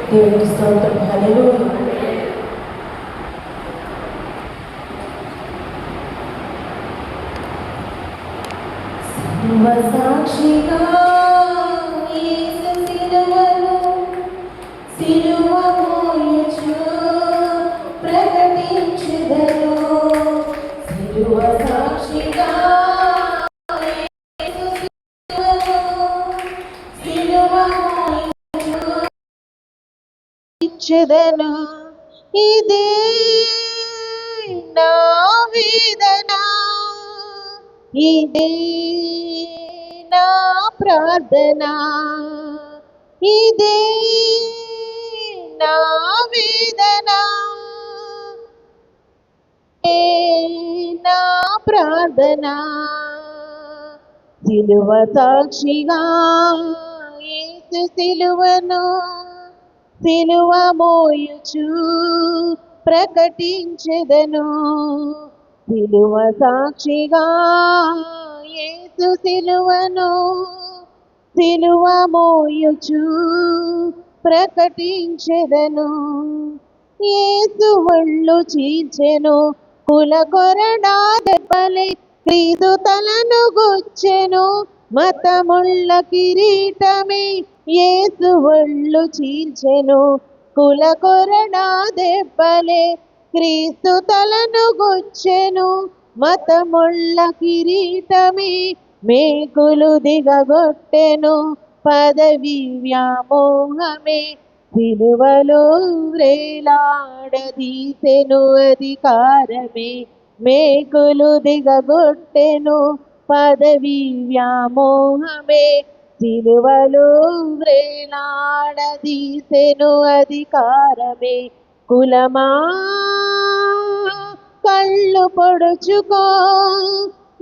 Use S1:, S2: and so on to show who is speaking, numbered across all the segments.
S1: దేవునికి స్తోత్రం. హల్లెలూయా. సాక్షిగా యేసు సిలువను సిలువ మోయుచు ప్రకటించెదను. సిలువ సాక్షిగా యేసు సిలువను సిలువ మోయుచు ఇచ్చెదను. ఇదే నా వేదన, ఇదే నా ప్రార్థన, ఇదే నా వేదన, నా ప్రార్థన. సిలువ సాక్షిగా యేసు సిలువను సిలువ మోయుచు ప్రకటించెదను. సిలువ సాక్షిగా యేసు సిలువను సిలువ మోయుచు ప్రకటించెదను. యేసు ఒళ్ళు చీల్చెను కుల కొరడా దెబ్బలే, క్రీస్తు తలను గుచ్చెను మతముళ్ళ కిరీటమే. యేసు ఒళ్ళు చీల్చెను కుల కొరడా దెబ్బలే, క్రీస్తు తలను గుచ్చెను మతముళ్ళ కిరీటమే. మేకులు దిగగొట్టెను పదవి వ్యామోహమే, సిలువలో వ్రేలాడదీసెను అధికారమే. మేకులు దిగగొట్టెను పదవి వ్యామోహమే, సిలువలో వ్రేలాడదీసెను అధికారమే. కులమా కళ్ళు పొడుచుకో,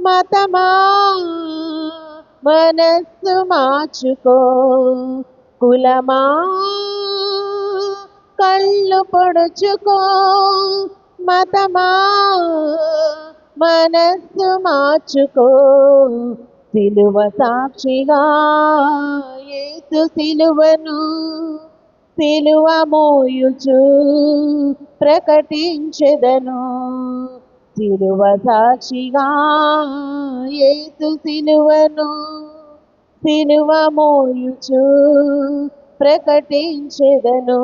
S1: మతమా మనస్సు మార్చుకో. కులమా కళ్ళు పొడుచుకో, మతమా మనస్సు మార్చుకో. సిలువ సాక్షిగా యేసు సిలువను సిలువ మోయుచు ప్రకటించెదను. సిలువ సాక్షిగా యేసు సిలువను సిలువ మోయుచు ప్రకటించెదను.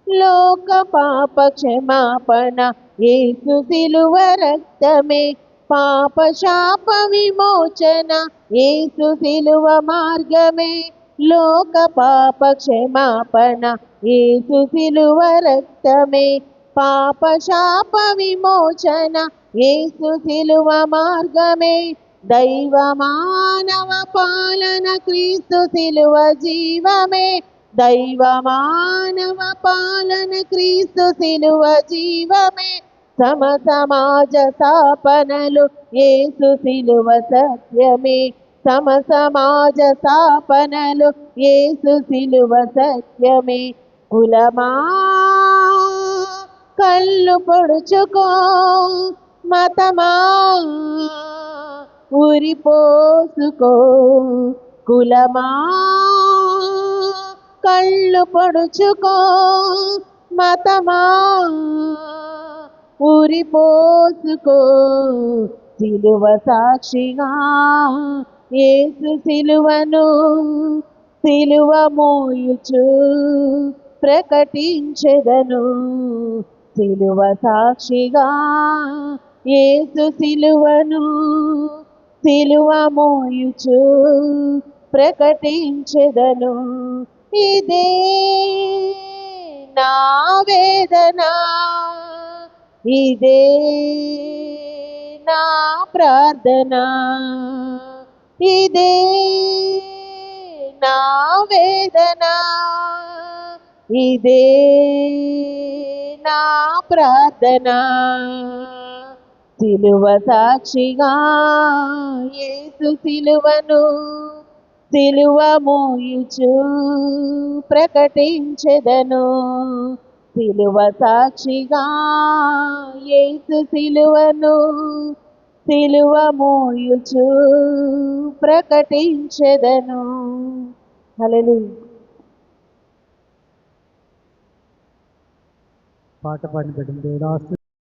S1: లోక పాప క్షమాపణ యేసు సిలువ రక్తమే, పాప శాప విమోచన యేసు సిలువ మార్గమే. లోక పాప క్షమాపణ యేసు సిలువ రక్తమే, పాప శాప విమోచన యేసు సిలువ మార్గమే. దైవ మానవ పాలన క్రీస్తు సిలువ జీవమే, దైవ మానవ పాలన క్రీస్తు సిలువ జీవమే. సమాజ స్థాపనలు యేసు సిలువ సత్యమే, సమాజ స్థాపనలు యేసు సిలువ సత్యమే. కులమా కళ్ళు పొడుచుకో, మతమా ఉరిపోసుకో. కులమా కళ్ళు పొడుచుకో, మతమా ఉరిపోసుకో. సిలువ సాక్షిగా యేసు సిలువను సిలువ మోయుచు ప్రకటించెదను. సిలువ సాక్షిగా యేసు సిలువను సిలువ మోయుచు ప్రకటించెదను. ఇదే నా వేదన, ఇదే నా ప్రార్థన, ఇదే నా వేదన, ఇదే నా ప్రార్థన. సిలువ సాక్షిగా యేసు సిలువను సిలువ మోయుచు ప్రకటించెదను. సిలువ సాక్షిగా యేసు సిలువను సిలువ మోయుచు ప్రకటించెదను. హల్లెలూయా.
S2: పాట పాడిన బిడ్డను దేవుడు